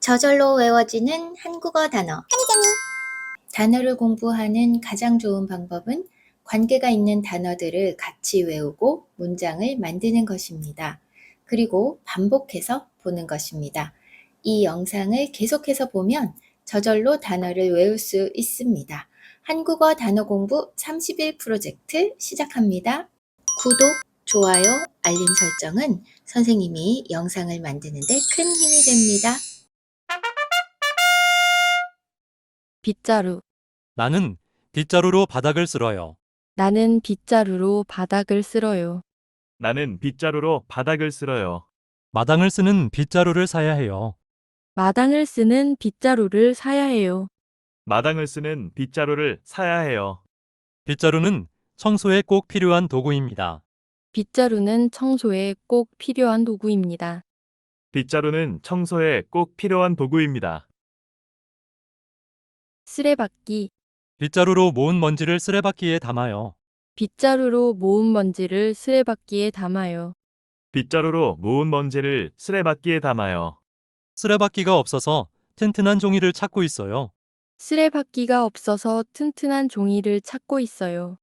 저절로 외워지는 한국어 단어. 단어를 공부하는 가장 좋은 방법은 관계가 있는 단어들을 같이 외우고 문장을 만드는 것입니다. 그리고 반복해서 보는 것입니다. 이 영상을 계속해서 보면 저절로 단어를 외울 수 있습니다. 한국어 단어 공부 30일 프로젝트 시작합니다. 구독, 좋아요, 알림 설정은 선생님이 영상을 만드는 데 큰 힘이 됩니다. 빗자루. 나는 빗자루로 바닥을 쓸어요. 나는 빗자루로 바닥을 쓸어요. 나는 빗자루로 바닥을 쓸어요. 마당을 쓰는 빗자루를 사야 해요. 마당을 쓰는 빗자루를 사야 해요. 마당을 쓰는 빗자루를 사야 해요. 빗자루는 청소에 꼭 필요한 도구입니다. 빗자루는 청소에 꼭 필요한 도구입니다. 빗자루는 청소에 꼭 필요한 도구입니다. 쓰레받기. 빗자루로 모은 먼지를 쓰레받기에 담아요. 빗자루로 모은 먼지를 쓰레받기에 담아요. 빗자루로 모은 먼지를 쓰레받기에 담아요. 쓰레받기가 없어서 튼튼한 종이를 찾고 있어요. 쓰레받기가 없어서 튼튼한 종이를 찾고 있어요.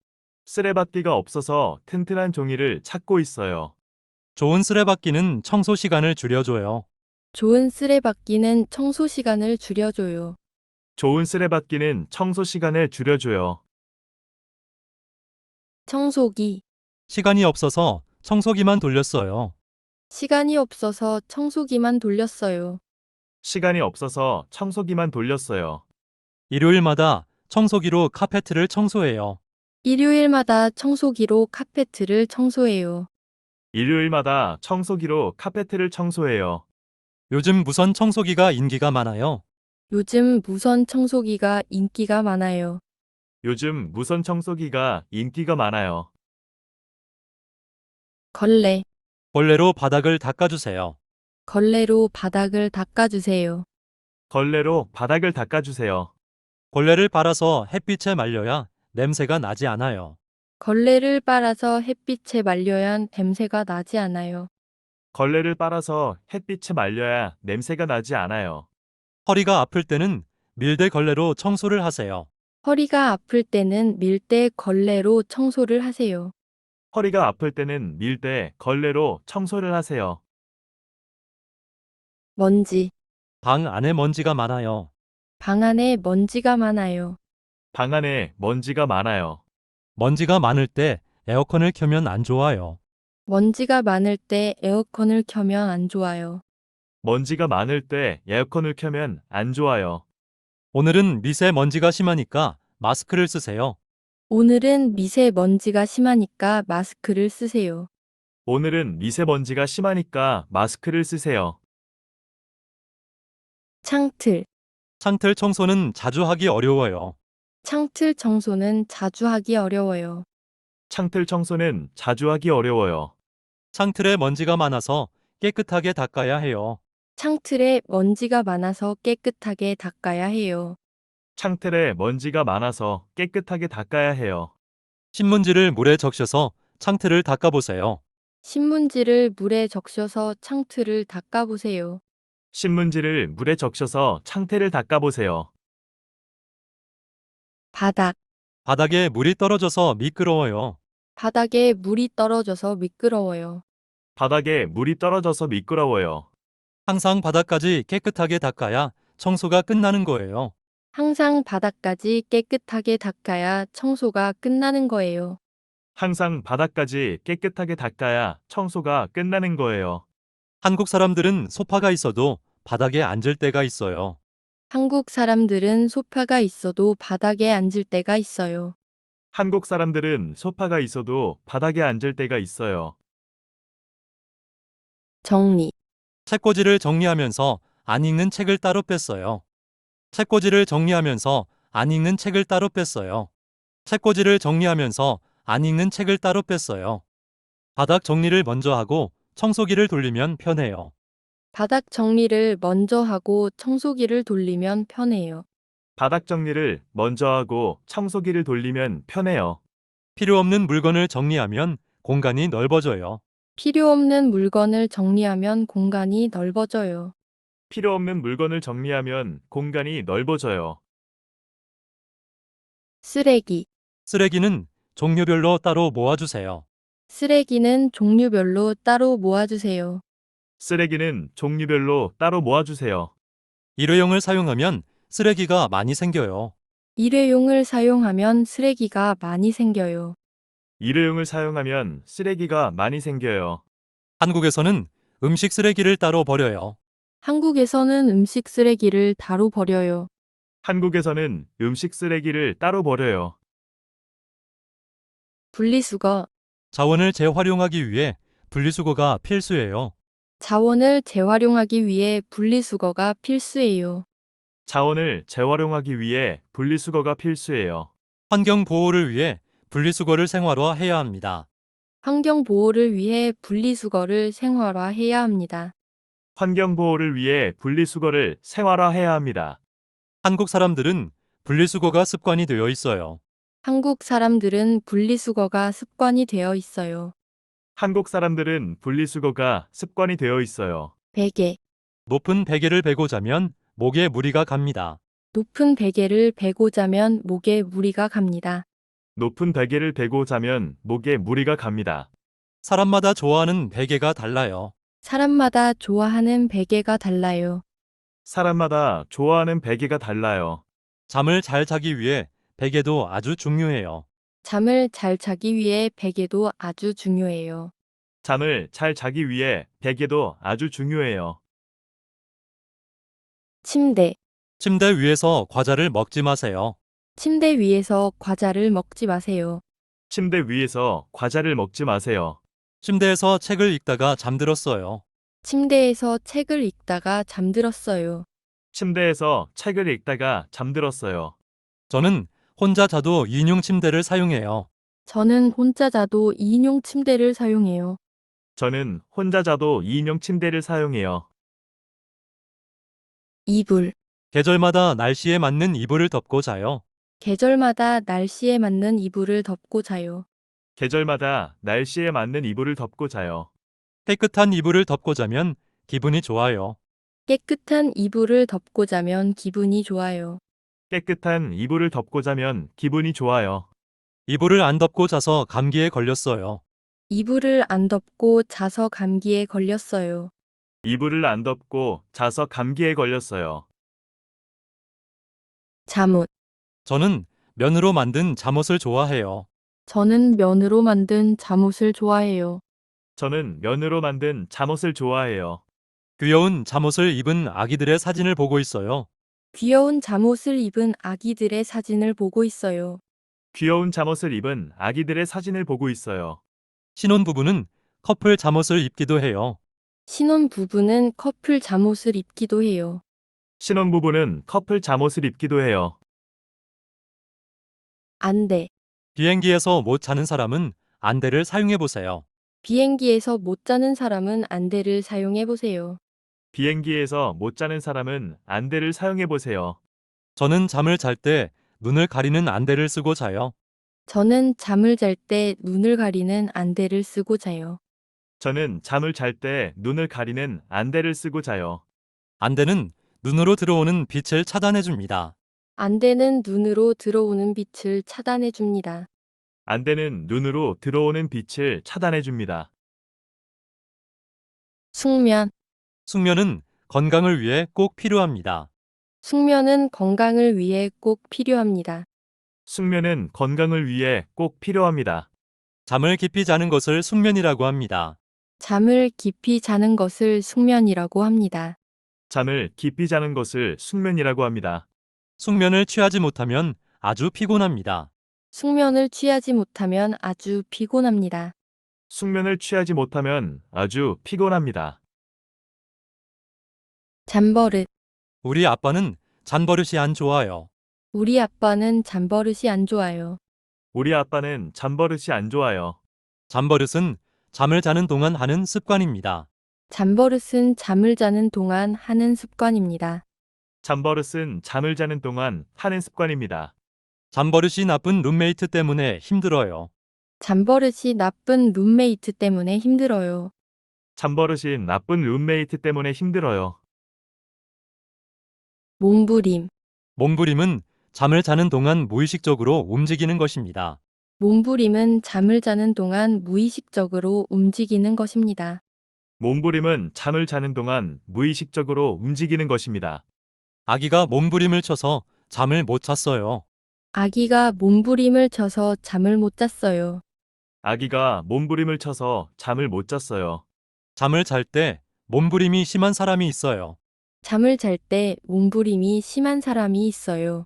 쓰레받기가 없어서 튼튼한 종이를 찾고 있어요. 좋은 쓰레받기는 청소 시간을 줄여줘요. 좋은 쓰레받기는 청소 시간을 줄여줘요. 좋은 쓰레받기는 청소 시간을 줄여줘요. 청소기. 시간이 없어서 청소기만 돌렸어요. 시간이 없어서 청소기만 돌렸어요. 시간이 없어서 청소기만 돌렸어요. 일요일마다 청소기로 카페트를 청소해요. 일요일마다 청소기로 카페트를 청소해요. 일요일마다 청소기로 카페트를 청소해요. 요즘 무선 청소기가 인기가 많아요. 요즘 무선 청소기가 인기가 많아요. 요즘 무선 청소기가 인기가 많아요. 걸레. 걸레로 바닥을 닦아주세요. 걸레로 바닥을 닦아주세요. 걸레로 바닥을 닦아주세요. 걸레를 빨아서 햇빛에 말려야 냄새가 나지 않아요. 걸레를 빨아서 햇빛에 말려야 냄새가 나지 않아요. 걸레를 빨아서 햇빛에 말려야 냄새가 나지 않아요. 허리가 아플 때는 밀대 걸레로 청소를 하세요. 허리가 아플 때는 밀대 걸레로 청소를 하세요. 허리가 아플 때는 밀대 걸레로 청소를 하세요. 먼지. 방 안에 먼지가 많아요. 방 안에 먼지가 많아요. 방 안에 먼지가 많아요. 먼지가 많을 때 에어컨을 켜면 안 좋아요. 먼지가 많을 때 에어컨을 켜면 안 좋아요. 먼지가 많을 때 에어컨을 켜면 안 좋아요. 오늘은 미세먼지가 심하니까 마스크를 쓰세요. 오늘은 미세먼지가 심하니까 마스크를 쓰세요. 오늘은 미세먼지가 심하니까 마스크를 쓰세요. 창틀. 창틀 청소는 자주 하기 어려워요. 창틀 청소는 자주 하기 어려워요. 창틀 청소는 자주 하기 어려워요. 창틀에 먼지가 많아서 깨끗하게 닦아야 해요. 창틀에 먼지가 많아서 깨끗하게 닦아야 해요. 창틀에 먼지가 많아서 깨끗하게 닦아야 해요. 신문지를 물에 적셔서 창틀을 닦아보세요. 신문지를 물에 적셔서 창틀을 닦아보세요. 신문지를 물에 적셔서 창틀을 닦아보세요. 바닥. 바닥에 물이 떨어져서 미끄러워요. 바닥에 물이 떨어져서 미끄러워요. 바닥에 물이 떨어져서 미끄러워요. 항상 바닥까지 깨끗하게 닦아야 청소가 끝나는 거예요. 항상 바닥까지 깨끗하게 닦아야 청소가 끝나는 거예요. 항상 바닥까지 깨끗하게 닦아야 청소가 끝나는 거예요. 한국 사람들은 소파가 있어도 바닥에 앉을 때가 있어요. 한국 사람들은 소파가 있어도 바닥에 앉을 때가 있어요. 한국 사람들은 소파가 있어도 바닥에 앉을 때가 있어요. 정리. 책꽂이를 정리하면서 안 읽는 책을 따로 뺐어요. 책꽂이를 정리하면서 안 읽는 책을 따로 뺐어요. 책꽂이를 정리하면서 안 읽는 책을 따로 뺐어요. 바닥 정리를 먼저 하고 청소기를 돌리면 편해요. 바닥 정리를 먼저 하고 청소기를 돌리면 편해요. 바닥 정리를 먼저 하고 청소기를 돌리면 편해요. 필요 없는 물건을 정리하면 공간이 넓어져요. 필요 없는 물건을 정리하면 공간이 넓어져요. 필요 없는 물건을 정리하면 공간이 넓어져요. 쓰레기. 쓰레기는 종류별로 따로 모아주세요. 쓰레기는 종류별로 따로 모아주세요. 쓰레기는 종류별로 따로 모아주세요. 일회용을 사용하면 쓰레기가 많이 생겨요. 일회용을 사용하면 쓰레기가 많이 생겨요. 일회용을 사용하면 쓰레기가 많이 생겨요. 한국에서는 음식 쓰레기를 따로 버려요. 한국에서는 음식 쓰레기를 따로 버려요. 한국에서는 음식 쓰레기를 따로 버려요. 분리수거. 자원을 재활용하기 위해 분리수거가 필수예요. 자원을 재활용하기 위해 분리수거가 필수예요. 자원을 재활용하기 위해 분리수거가 필수예요. 환경 보호를 위해 분리수거를 생활화해야 합니다. 환경 보호를 위해 분리수거를 생활화해야 합니다. 환경 보호를 위해 분리수거를 생활화해야 합니다. 한국 사람들은 분리수거가 습관이 되어 있어요. 한국 사람들은 분리수거가 습관이 되어 있어요. 한국 사람들은 분리수거가 습관이 되어 있어요. 베개. 높은 베개를 베고 자면 목에 무리가 갑니다. 높은 베개를 베고 자면 목에 무리가 갑니다. 높은 베개를 베고 자면 목에 무리가 갑니다. 사람마다 좋아하는 베개가 달라요. 사람마다 좋아하는 베개가 달라요. 사람마다 좋아하는 베개가 달라요. 잠을 잘 자기 위해 베개도 아주 중요해요. 잠을 잘 자기 위해 베개도 아주 중요해요. 잠을 잘 자기 위해 베개도 아주 중요해요. 침대. 침대 위에서 과자를 먹지 마세요. 침대 위에서 과자를 먹지 마세요. 침대 위에서 과자를 먹지 마세요. 침대에서 책을 읽다가 잠들었어요. 침대에서 책을 읽다가 잠들었어요. 침대에서 책을 읽다가 잠들었어요. 저는 혼자 자도 2인용 침대를 사용해요. 저는 혼자 자도 2인용 침대를 사용해요. 저는 혼자 자도 2인용 침대를 사용해요. 이불. 계절마다 날씨에 맞는 이불을 덮고 자요. 계절마다 날씨에 맞는 이불을 덮고 자요. 계절마다 날씨에 맞는 이불을 덮고 자요. 깨끗한 이불을 덮고 자면 기분이 좋아요. 깨끗한 이불을 덮고 자면 기분이 좋아요. 깨끗한 이불을 덮고 자면 기분이 좋아요. 이불을 안 덮고 자서 감기에 걸렸어요. 이불을 안 덮고 자서 감기에 걸렸어요. 이불을 안 덮고 자서 감기에 걸렸어요. 잠옷. 저는 면으로 만든 잠옷을 좋아해요. 저는 면으로 만든 잠옷을 좋아해요. 저는 면으로 만든 잠옷을 좋아해요. 귀여운 잠옷을 입은 아기들의 사진을 보고 있어요. 귀여운 잠옷을 입은 아기들의 사진을 보고 있어요. 귀여운 잠옷을 입은 아기들의 사진을 보고 있어요. 신혼부부는 커플 잠옷을 입기도 해요. 신혼부부는 커플 잠옷을 입기도 해요. 신혼부부는 커플 잠옷을 입기도 해요. 안대. 비행기에서 못 자는 사람은 안대를 사용해 보세요. 비행기에서 못 자는 사람은 안대를 사용해 보세요. 비행기에서 못 자는 사람은 안대를 사용해 보세요. 저는 잠을 잘 때 눈을 가리는 안대를 쓰고 자요. 저는 잠을 잘 때 눈을 가리는 안대를 쓰고 자요. 저는 잠을 잘 때 눈을 가리는 안대를 쓰고 자요. 안대는 눈으로 들어오는 빛을 차단해 줍니다. 안대는 눈으로 들어오는 빛을 차단해 줍니다. 안대는 눈으로 들어오는 빛을 차단해 줍니다. 숙면. 숙면은 건강을 위해 꼭 필요합니다. 숙면은 건강을 위해 꼭 필요합니다. 숙면은 건강을 위해 꼭 필요합니다. 잠을 깊이 자는 것을 숙면이라고 합니다. 잠을 깊이 자는 것을 숙면이라고 합니다. 잠을 깊이 자는 것을 숙면이라고 합니다. 숙면을 취하지 못하면 아주 피곤합니다. 숙면을 취하지 못하면 아주 피곤합니다. 숙면을 취하지 못하면 아주 피곤합니다. 잠버릇. 우리 아빠는 잔버릇이 안 좋아요. 우리 아빠는 잠버릇이 안 좋아요. 우리 아빠는 잠버릇이 안 좋아요. 잠버릇은 잠을 자는 동안 하는 습관입니다. 잠버릇은 잠을 자는 동안 하는 습관입니다. 잠버릇은 잠을 자는 동안 하는 습관입니다. 잠버릇이 나쁜 룸메이트 때문에 힘들어요. 잠버릇이 나쁜 룸메이트 때문에 힘들어요. 잠버릇이 나쁜 룸메이트 때문에 힘들어요. 몸부림. 몸부림은 잠을 자는 동안 무의식적으로 움직이는 것입니다. 몸부림은 잠을 자는 동안 무의식적으로 움직이는 것입니다. 몸부림은 잠을 자는 동안 무의식적으로 움직이는 것입니다. 아기가 몸부림을 쳐서 잠을 못 잤어요. 아기가 몸부림을 쳐서 잠을 못 잤어요. 아기가 몸부림을 쳐서 잠을 못 잤어요. 잠을 잘 때 몸부림이 심한 사람이 있어요. 잠을 잘 때 몸부림이 심한 사람이 있어요.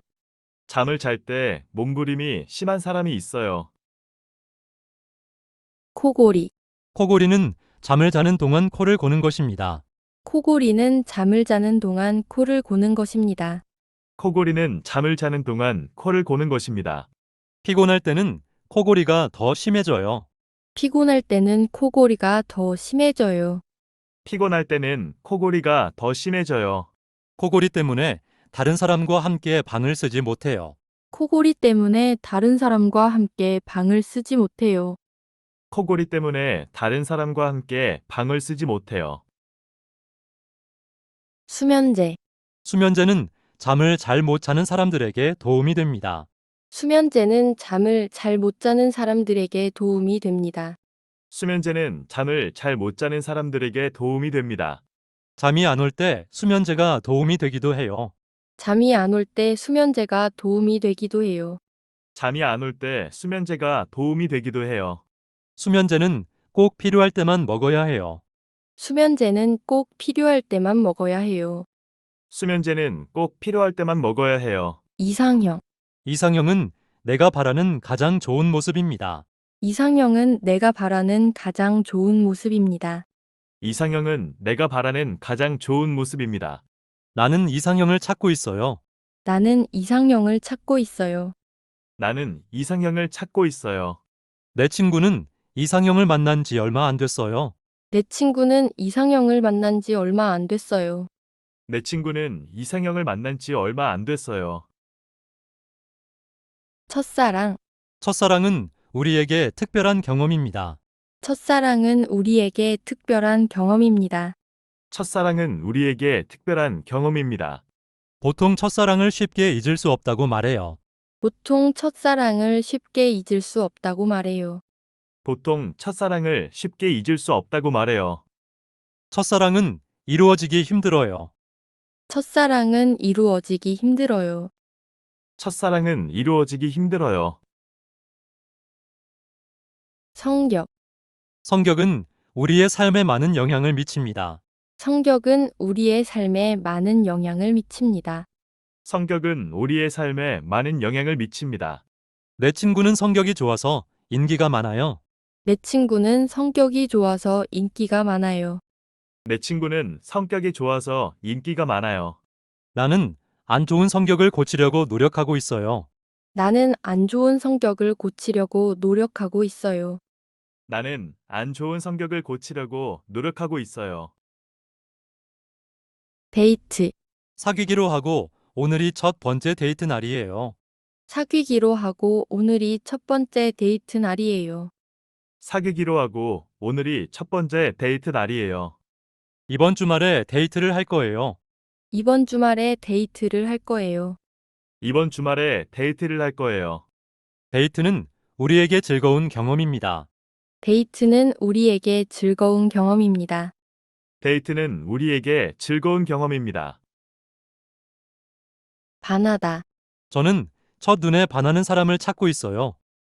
잠을 잘 때 몸부림이 심한 사람이 있어요. 코골이. 코골이는 잠을 자는 동안 코를 고는 것입니다. 코골이는 잠을 자는 동안 코를 고는 것입니다. 코골이는 잠을 자는 동안 코를 고는 것입니다. 피곤할 때는 코골이가 더 심해져요. 피곤할 때는 코골이가 더 심해져요. 피곤할 때는 코골이가 더 심해져요. 코골이 때문에 다른 사람과 함께 방을 쓰지 못해요. 코골이 때문에 다른 사람과 함께 방을 쓰지 못해요. 코골이 때문에 다른 사람과 함께 방을 쓰지 못해요. 수면제. 수면제는 잠을 잘 못 자는 사람들에게 도움이 됩니다. 수면제는 잠을 잘 못 자는 사람들에게 도움이 됩니다. 수면제는 잠을 잘 못 자는 사람들에게 도움이 됩니다. 잠이 안 올 때 수면제가 도움이 되기도 해요. 잠이 안 올 때 수면제가 도움이 되기도 해요. 잠이 안 올 때 수면제가 도움이 되기도 해요. 수면제는 꼭 필요할 때만 먹어야 해요. 수면제는 꼭 필요할 때만 먹어야 해요. 수면제는 꼭 필요할 때만 먹어야 해요. 이상형. 이상형은 내가 바라는 가장 좋은 모습입니다. 이상형은 내가 바라는 가장 좋은 모습입니다. 이상형은 내가 바라는 가장 좋은 모습입니다. 나는 이상형을 찾고 있어요. 나는 이상형을 찾고 있어요. 나는 이상형을 찾고 있어요. 내 친구는 이상형을 만난 지 얼마 안 됐어요. 내 친구는 이상형을 만난 지 얼마 안 됐어요. 내 친구는 이상형을 만난 지 얼마 안 됐어요. 첫사랑. 첫사랑은 우리에게 특별한 경험입니다. 첫사랑은 우리에게 특별한 경험입니다. 첫사랑은 우리에게 특별한 경험입니다. 보통 첫사랑을 쉽게 잊을 수 없다고 말해요. 보통 첫사랑을 쉽게 잊을 수 없다고 말해요. 보통 첫사랑을 쉽게 잊을 수 없다고 말해요. 첫사랑은 이루어지기 힘들어요. 첫사랑은 이루어지기 힘들어요. 첫사랑은 이루어지기 힘들어요. 성격. 성격은 우리의 삶에 많은 영향을 미칩니다. 성격은 우리의 삶에 많은 영향을 미칩니다. 성격은 우리의 삶에 많은 영향을 미칩니다. 내 친구는 성격이 좋아서 인기가 많아요. 내 친구는 성격이 좋아서 인기가 많아요. 내 친구는 성격이 좋아서 인기가 많아요. 나는 안 좋은 성격을 고치려고 노력하고 있어요. 나는 안 좋은 성격을 고치려고 노력하고 있어요. 나는 안 좋은 성격을 고치려고 노력하고 있어요. 데이트. 사귀기로 하고 오늘이 첫 번째 데이트 날이에요. 사귀기로 하고 오늘이 첫 번째 데이트 날이에요. 사귀기로 하고 오늘이 첫 번째 데이트 날이에요. 이번 주말에 데이트를 할 거예요. 이번 주말에 데이트를 할 거예요. 이번 주말에 데이트를 할 거예요. 데이트는 우리에게 즐거운 경험입니다. 데이트는 우리에게 즐거운 경험입니다. 데이트는 우리에게 즐거운 경험입니다. 반하다. 저는 첫눈에 반하는 사람을 찾고 있어요.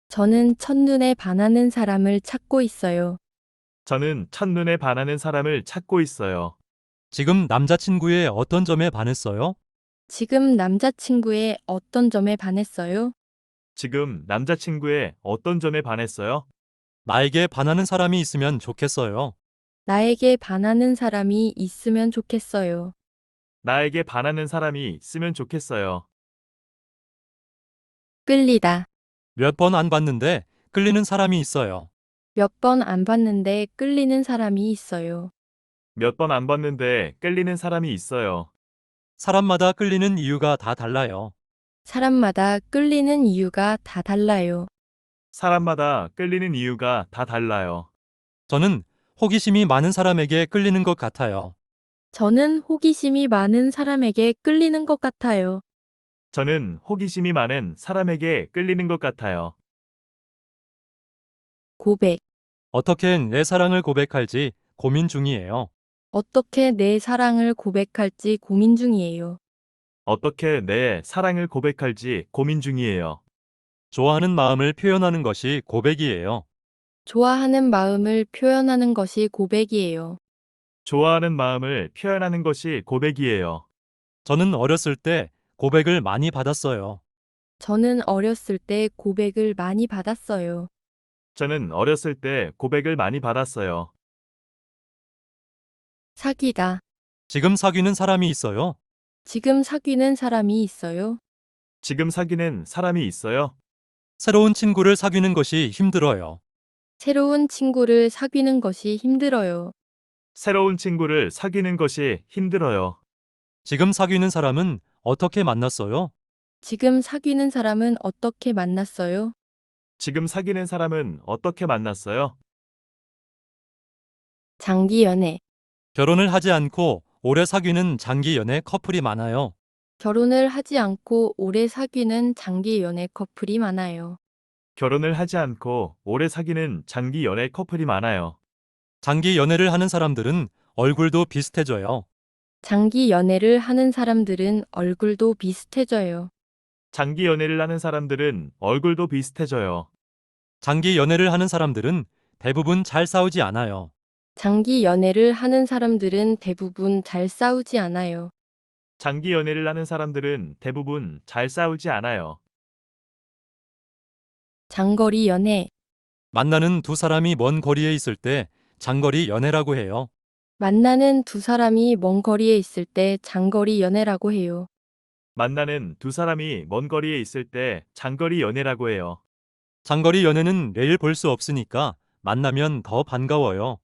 저는 첫눈에 반하는 사람을 찾고 있어요. 저는 첫눈에 반하는 사람을 찾고 있어요. 지금 남자친구의 어떤 점에 반했어요? 지금 남자친구의 어떤 점에 반했어요? 지금 남자친구의 어떤 점에 반했어요? 나에게 반하는 사람이 있으면 좋겠어요. 나에게 반하는 사람이 있으면 좋겠어요. 나에게 반하는 사람이 있으면 좋겠어요. 끌리다. 몇 번 안 봤는데 끌리는 사람이 있어요. 몇 번 안 봤는데 끌리는 사람이 있어요. 몇 번 안 봤는데 끌리는 사람이 있어요. 사람마다 끌리는 이유가 다 달라요. 사람마다 끌리는 이유가 다 달라요. 사람마다 끌리는 이유가 다 달라요. 저는 호기심이 많은 사람에게 끌리는 것 같아요. 저는 호기심이 많은 사람에게 끌리는 것 같아요. 저는 호기심이 많은 사람에게 끌리는 것 같아요. 고백. 어떻게 내 사랑을 고백할지 고민 중이에요. 어떻게 내 사랑을 고백할지 고민 중이에요. 어떻게 내 사랑을 고백할지 고민 중이에요. 좋아하는 마음을 표현하는 것이 고백이에요. 좋아하는 마음을 표현하는 것이 고백이에요. 좋아하는 마음을 표현하는 것이 고백이에요. 저는 어렸을 때 고백을 많이 받았어요. 저는 어렸을 때 고백을 많이 받았어요. 저는 어렸을 때 고백을 많이 받았어요. 사귀다. 지금 사귀는 사람이 있어요. 지금 사귀는 사람이 있어요. 지금 사귀는 사람이 있어요. 새로운 친구를 사귀는 것이 힘들어요. 새로운 친구를 사귀는 것이 힘들어요. 새로운 친구를 사귀는 것이 힘들어요. 지금 사귀는 사람은 어떻게 만났어요? 지금 사귀는 사람은 어떻게 만났어요? 지금 사귀는 사람은 어떻게 만났어요? 장기 연애. 결혼을 하지 않고 오래 사귀는 장기 연애 커플이 많아요. 결혼을 하지 않고 오래 사귀는 장기 연애 커플이 많아요. 결혼을 하지 않고 오래 사귀는 장기 연애 커플이 많아요. 장기 연애를 하는 사람들은 얼굴도 비슷해져요. 장기 연애를 하는 사람들은 얼굴도 비슷해져요. 장기 연애를 하는 사람들은 얼굴도 비슷해져요. 장기 연애를 하는 사람들은 대부분 잘 싸우지 않아요. 장기 연애를 하는 사람들은 대부분 잘 싸우지 않아요. 장기 연애를 하는 사람들은 대부분 잘 싸우지 않아요. 장거리 연애. 만나는 두 사람이 먼 거리에 있을 때 장거리 연애라고 해요. 만나는 두 사람이 먼 거리에 있을 때 장거리 연애라고 해요. 만나는 두 사람이 먼 거리에 있을 때 장거리 연애라고 해요. 장거리 연애는 매일 볼 수 없으니까 만나면 더 반가워요.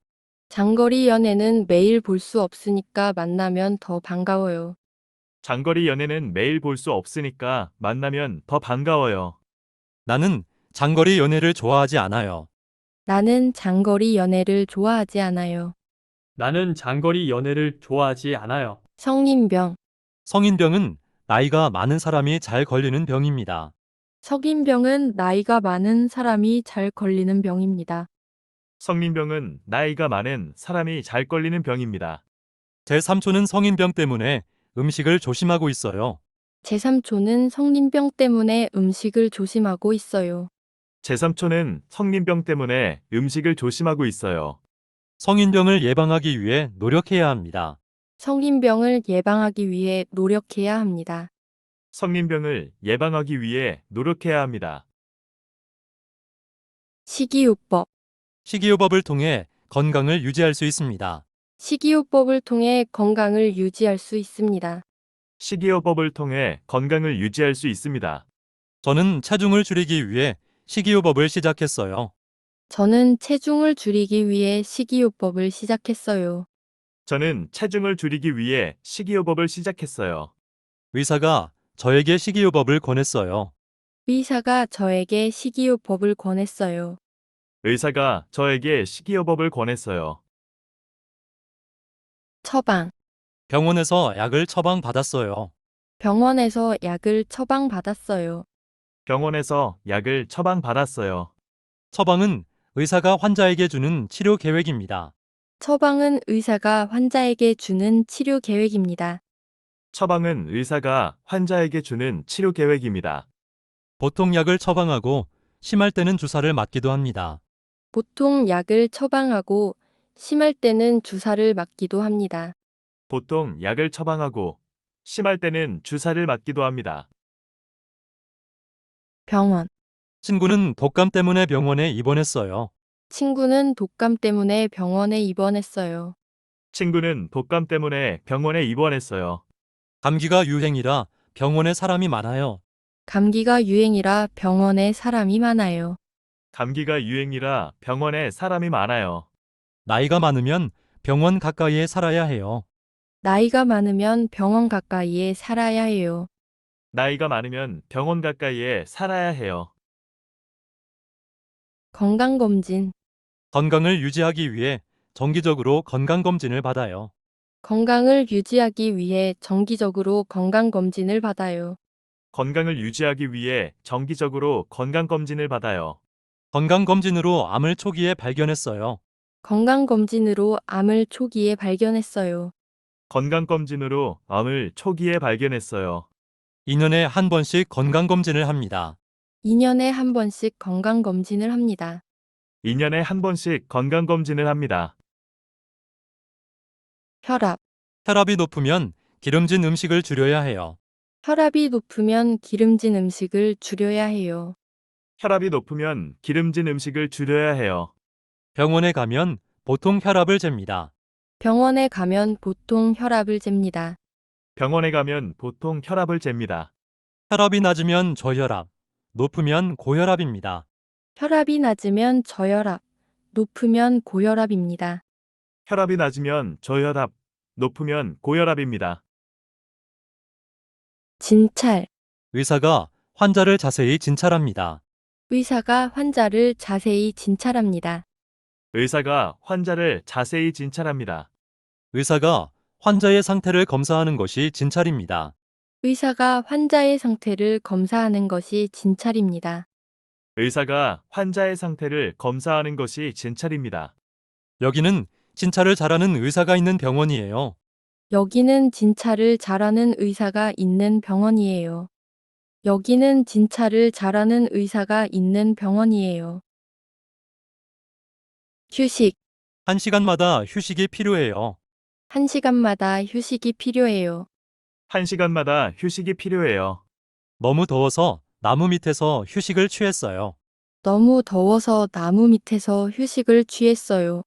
장거리 연애는 매일 볼 수 없으니까 만나면 더 반가워요. 장거리 연애는 매일 볼 수 없으니까 만나면 더 반가워요. 나는 장거리 연애를 좋아하지 않아요. 나는 장거리 연애를 좋아하지 않아요. 나는 장거리 연애를 좋아하지 않아요. 성인병. 성인병은 나이가 많은 사람이 잘 걸리는 병입니다. 성인병은 나이가 많은 사람이 잘 걸리는 병입니다. 성인병은 나이가 많은 사람이 잘 걸리는 병입니다. 제 삼촌은 성인병 때문에 음식을 조심하고 있어요. 제 삼촌은 성인병 때문에 음식을 조심하고 있어요. 제 삼촌은 성인병 때문에 음식을 조심하고 있어요. 성인병을 예방하기 위해 노력해야 합니다. 성인병을 예방하기 위해 노력해야 합니다. 성인병을 예방하기 위해 노력해야 합니다. 식이요법. 식이요법을 통해 건강을 유지할 수 있습니다. 식이요법을 통해 건강을 유지할 수 있습니다. 식이요법을 통해 건강을 유지할 수 있습니다. 저는 체중을 줄이기 위해 식이요법을 시작했어요. 저는 체중을 줄이기 위해 식이요법을 시작했어요. 저는 체중을 줄이기 위해 식이요법을 시작했어요. 의사가 저에게 식이요법을 권했어요. 의사가 저에게 식이요법을 권했어요. 의사가 저에게 식이요법을 권했어요. 처방. 병원에서 약을 처방받았어요. 병원에서 약을 처방받았어요. 병원에서 약을 처방받았어요. 처방은 의사가 환자에게 주는 치료 계획입니다. 처방은 의사가 환자에게 주는 치료 계획입니다. 처방은 의사가 환자에게 주는 치료 계획입니다. 보통 약을 처방하고 심할 때는 주사를 맞기도 합니다. 보통 약을 처방하고 심할 때는 주사를 맞기도 합니다. 보통 약을 처방하고 심할 때는 주사를 맞기도 합니다. 병원. 친구는 독감 때문에 병원에 입원했어요. 친구는 독감 때문에 병원에 입원했어요. 친구는 독감 때문에 병원에 입원했어요. 감기가 유행이라 병원에 사람이 많아요. 감기가 유행이라 병원에 사람이 많아요. 감기가 유행이라 병원에 사람이 많아요. 나이가 많으면 병원 가까이에 살아야 해요. 나이가 많으면 병원 가까이에 살아야 해요. 나이가 많으면 병원 가까이에 살아야 해요. 건강검진. 건강을 유지하기 위해 정기적으로 건강검진을 받아요. 건강을 유지하기 위해 정기적으로 건강검진을 받아요. 건강을 유지하기 위해 정기적으로 건강검진을 받아요. 건강검진으로 암을 초기에 발견했어요. 건강검진으로 암을 초기에 발견했어요. 건강검진으로 암을 초기에 발견했어요. 2년에 한 번씩 건강검진을 합니다. 2년에 한 번씩 건강검진을 합니다. 2년에 한 번씩 건강검진을 합니다. 혈압. 혈압이 높으면 기름진 음식을 줄여야 해요. 혈압이 높으면 기름진 음식을 줄여야 해요. 혈압이 높으면 기름진 음식을 줄여야 해요. 병원에 가면 보통 혈압을 잽니다. 병원에 가면 보통 혈압을 잽니다. 병원에 가면 보통 혈압을 잽니다. 혈압이 낮으면 저혈압, 높으면 고혈압입니다. 혈압이 낮으면 저혈압, 높으면 고혈압입니다. 혈압이 낮으면 저혈압, 높으면 고혈압입니다. 진찰. 의사가 환자를 자세히 진찰합니다. 의사가 환자를 자세히 진찰합니다. 의사가 환자를 자세히 진찰합니다. 의사가 환자의 상태를 검사하는 것이 진찰입니다. 의사가 환자의 상태를 검사하는 것이 진찰입니다. 의사가 환자의 상태를 검사하는 것이 진찰입니다. 여기는 진찰을 잘하는 의사가 있는 병원이에요. 여기는 진찰을 잘하는 의사가 있는 병원이에요. 여기는 진찰을 잘하는 의사가 있는 병원이에요. 휴식. 1시간마다 휴식이 필요해요. 1시간마다 휴식이 필요해요. 1시간마다 휴식이 필요해요. 너무 더워서 나무 밑에서 휴식을 취했어요. 너무 더워서 나무 밑에서 휴식을 취했어요.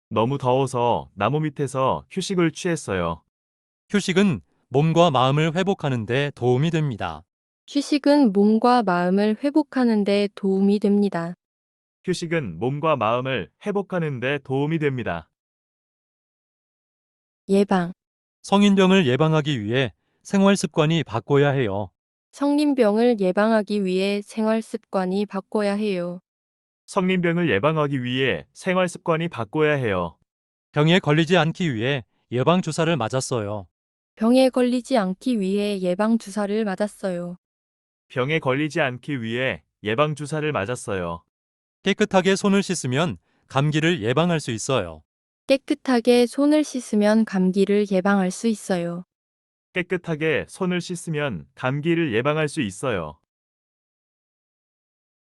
너무 더워서 나무 밑에서 휴식을 취했어요. 휴식은 몸과 마음을 회복하는 데 도움이 됩니다. 휴식은 몸과 마음을 회복하는 데 도움이 됩니다. 휴식은 몸과 마음을 회복하는 데 도움이 됩니다. 예방. 성인병을 예방하기 위해 생활 습관이 바꿔야 해요. 성인병을 예방하기 위해 생활 습관이 바꿔야 해요. 성인병을 예방하기 위해 생활 습관이 바꿔야 해요. 병에 걸리지 않기 위해 예방 주사를 맞았어요. 병에 걸리지 않기 위해 예방 주사를 맞았어요. 병에 걸리지 않기 위해 예방 주사를 맞았어요. 깨끗하게 손을 씻으면 감기를 예방할 수 있어요. 깨끗하게 손을 씻으면 감기를 예방할 수 있어요. 깨끗하게 손을 씻으면 감기를 예방할 수 있어요.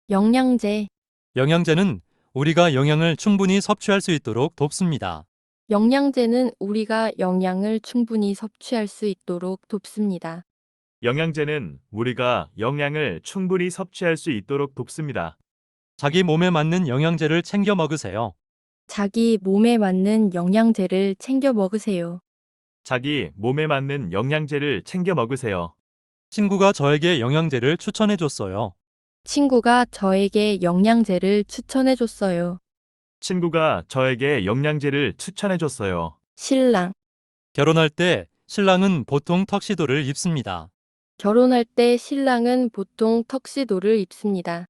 영양제. 영양제는 우리가 영양을 충분히 섭취할 수 있도록 돕습니다. 영양제는 우리가 영양을 충분히 섭취할 수 있도록 돕습니다. 영양제는 우리가 영양을 충분히 섭취할 수 있도록 돕습니다. 자기 몸에 맞는 영양제를 챙겨 먹으세요. 자기 몸에 맞는 영양제를 챙겨 먹으세요. 자기 몸에 맞는 영양제를 챙겨 먹으세요. 친구가 저에게 영양제를 추천해 줬어요. 친구가 저에게 영양제를 추천해 줬어요. 친구가 저에게 영양제를 추천해 줬어요. 신랑. 결혼할 때 신랑은 보통 턱시도를 입습니다. 결혼할 때 신랑은 보통 턱시도를 입습니다.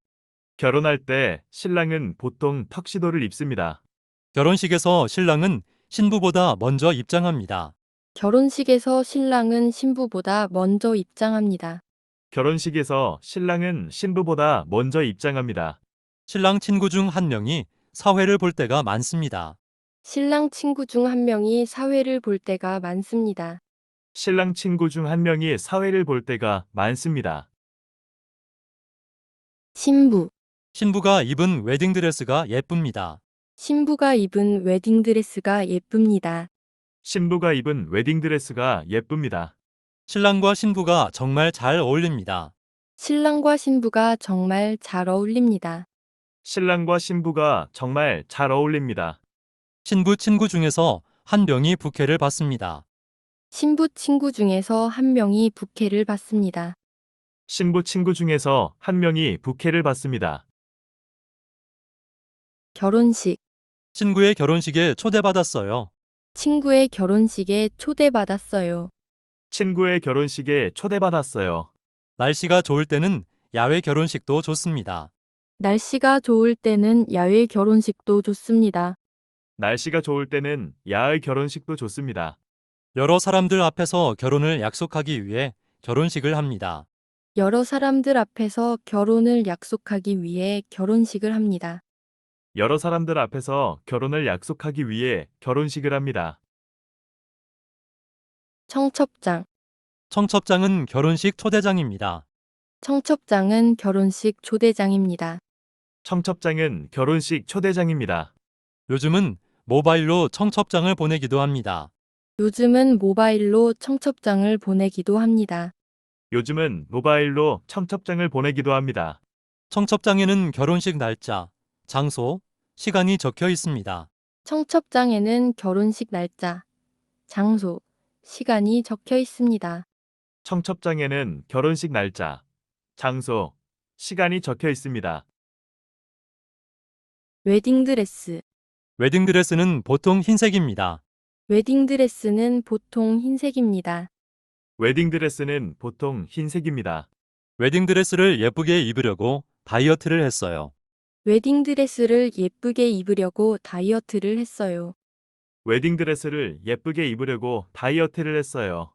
결혼할 때 신랑은 보통 턱시도를 입습니다. 결혼식에서 신랑은 신부보다 먼저 입장합니다. 결혼식에서 신랑은 신부보다 먼저 입장합니다. 결혼식에서 신랑은 신부보다 먼저 입장합니다. 신랑 친구 중 한 명이 사회를 볼 때가 많습니다. 신랑 친구 중 한 명이 사회를 볼 때가 많습니다. 신랑 친구 중 한 명이 사회를 볼 때가 많습니다. 신부. 신부가 입은 웨딩드레스가 예쁩니다. 신부가 입은 웨딩드레스가 예쁩니다. 신부가 입은 웨딩드레스가 예쁩니다. 신랑과 신부가 정말 잘 어울립니다. 신랑과 신부가 정말 잘 어울립니다. 신랑과 신부가 정말 잘 어울립니다. 신부 친구 중에서 한 명이 부케를 받습니다. 신부 친구 중에서 한 명이 부케를 받습니다. 신부 친구 중에서 한 명이 부케를 받습니다. 결혼식. 친구의 결혼식에 초대받았어요. 친구의 결혼식에 초대받았어요. 친구의 결혼식에 초대받았어요. 날씨가 좋을 때는 야외 결혼식도 좋습니다. 날씨가 좋을 때는 야외 결혼식도 좋습니다. 날씨가 좋을 때는 야외 결혼식도 좋습니다. 여러 사람들 앞에서 결혼을 약속하기 위해 결혼식을 합니다. 여러 사람들 앞에서 결혼을 약속하기 위해 결혼식을 합니다. 여러 사람들 앞에서 결혼을 약속하기 위해 결혼식을 합니다. 청첩장. 청첩장은 결혼식 초대장입니다. 청첩장은 결혼식 초대장입니다. 청첩장은 결혼식 초대장입니다. 요즘은 모바일로 청첩장을 보내기도 합니다. 요즘은 모바일로 청첩장을 보내기도 합니다. 요즘은 모바일로 청첩장을 보내기도 합니다. 청첩장에는 결혼식 날짜, 장소, 시간이 적혀 있습니다. 청첩장에는 결혼식 날짜, 장소, 시간이 적혀 있습니다. 청첩장에는 결혼식 날짜, 장소, 시간이 적혀 있습니다. 웨딩드레스. 웨딩드레스는 보통 흰색입니다. 웨딩드레스는 보통 흰색입니다. 웨딩드레스는 보통 흰색입니다. 웨딩드레스를 예쁘게 입으려고 다이어트를 했어요. 웨딩드레스를 예쁘게 입으려고 다이어트를 했어요. 웨딩드레스를 예쁘게 입으려고 다이어트를 했어요.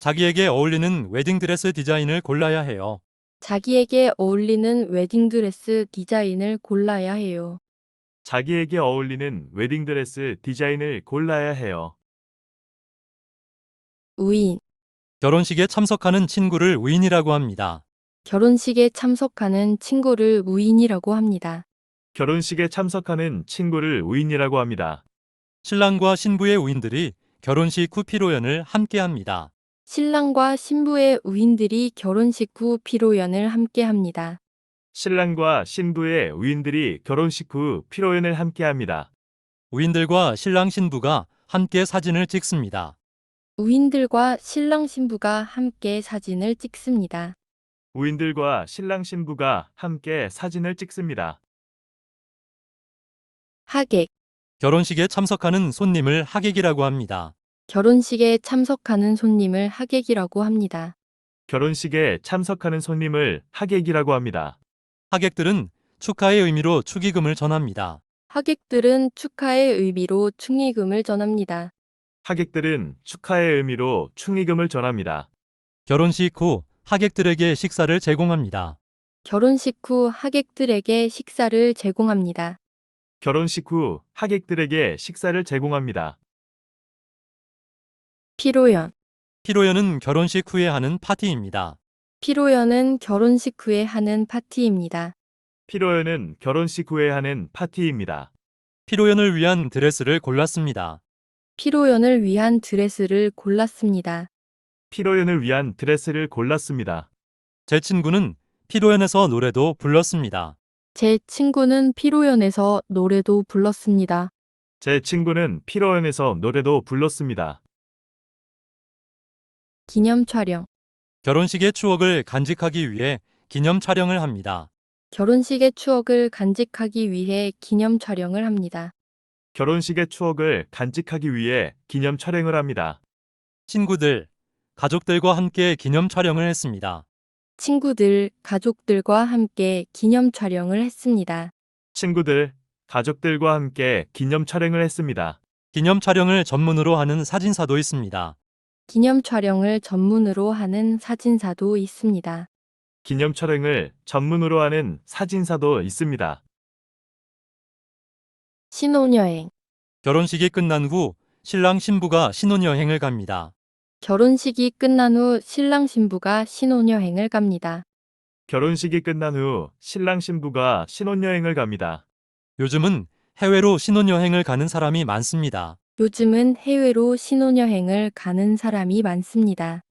자기에게 어울리는 웨딩드레스 디자인을 골라야 해요. 자기에게 어울리는 웨딩드레스 디자인을 골라야 해요. 자기에게 어울리는 웨딩드레스 디자인을 골라야 해요. 우인. 결혼식에 참석하는 친구를 우인이라고 합니다. 결혼식에 참석하는 친구를 우인이라고 합니다. 결혼식에 참석하는 친구를 우인이라고 합니다. 신랑과 신부의 우인들이 결혼식 후 피로연을 함께 합니다. 신랑과 신부의 우인들이 결혼식 후 피로연을 함께 합니다. 신랑과 신부의 우인들이 결혼식 후 피로연을 함께 합니다. 우인들과 신랑 신부가 함께 사진을 찍습니다. 우인들과 신랑 신부가 함께 사진을 찍습니다. 우인들과 신랑 신부가 함께 사진을 찍습니다. 하객. 결혼식에 참석하는 손님을 하객이라고 합니다. 결혼식에 참석하는 손님을 하객이라고 합니다. 결혼식에 참석하는 손님을 하객이라고 합니다. 하객들은 축하의 의미로 축의금을 전합니다. 하객들은 축하의 의미로 축의금을 전합니다. 하객들은 축하의 의미로 축의금을 전합니다. 결혼식 후 하객들에게 식사를 제공합니다. 결혼식 후 하객들에게 식사를 제공합니다. 결혼식 후 하객들에게 식사를 제공합니다. 피로연. 피로연은 결혼식 후에 하는 파티입니다. 피로연은 결혼식 후에 하는 파티입니다. 피로연은 결혼식 후에 하는 파티입니다. 피로연을 위한 드레스를 골랐습니다. 피로연을 위한 드레스를 골랐습니다. 피로연을 위한 드레스를 골랐습니다. 제 친구는 피로연에서 노래도 불렀습니다. 제 친구는 피로연에서 노래도 불렀습니다. 제 친구는 피로연에서 노래도 불렀습니다. 기념 촬영. 결혼식의 추억을 간직하기 위해 기념 촬영을 합니다. 결혼식의 추억을 간직하기 위해 기념 촬영을 합니다. 결혼식의 추억을 간직하기 위해 기념 촬영을 합니다. 친구들, 가족들과 함께 기념 촬영을 했습니다. 친구들, 가족들과 함께 기념 촬영을 했습니다. 친구들, 가족들과 함께 기념 촬영을 했습니다. 기념 촬영을 전문으로 하는 사진사도 있습니다. 기념 촬영을 전문으로 하는 사진사도 있습니다. 기념 촬영을 전문으로 하는 사진사도 있습니다. 신혼여행. 결혼식이 끝난 후 신랑 신부가 신혼여행을 갑니다. 결혼식이 끝난 후 신랑 신부가 신혼여행을 갑니다. 결혼식이 끝난 후 신랑 신부가 신혼여행을 갑니다. 요즘은 해외로 신혼여행을 가는 사람이 많습니다. 요즘은 해외로 신혼여행을 가는 사람이 많습니다.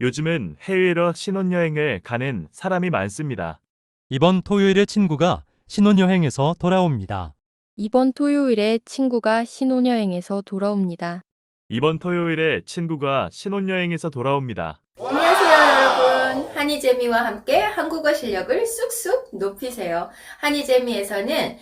요즘은 해외로 신혼여행을 가는 사람이 많습니다. 이번 토요일에 친구가 신혼여행에서 돌아옵니다. 이번 토요일에 친구가 신혼여행에서 돌아옵니다. 이번 토요일에 친구가 신혼여행에서 돌아옵니다. 안녕하세요, 여러분. 한이재미와 함께 한국어 실력을 쑥쑥 높이세요. 한이재미에서는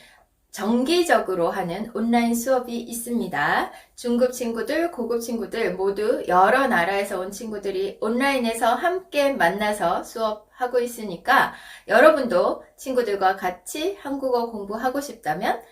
정기적으로 하는 온라인 수업이 있습니다. 중급 친구들, 고급 친구들 모두 여러 나라에서 온 친구들이 온라인에서 함께 만나서 수업하고 있으니까 여러분도 친구들과 같이 한국어 공부하고 싶다면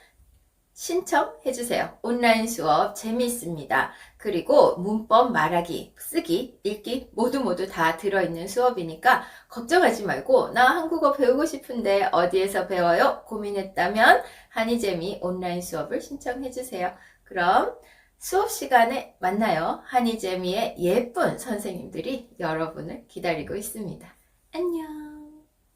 신청해주세요. 온라인 수업 재미있습니다. 그리고 문법, 말하기, 쓰기, 읽기 모두 다 들어있는 수업이니까 걱정하지 말고 나 한국어 배우고 싶은데 어디에서 배워요? 고민했다면 한이재미 온라인 수업을 신청해주세요. 그럼 수업 시간에 만나요. 한이재미의 예쁜 선생님들이 여러분을 기다리고 있습니다. 안녕.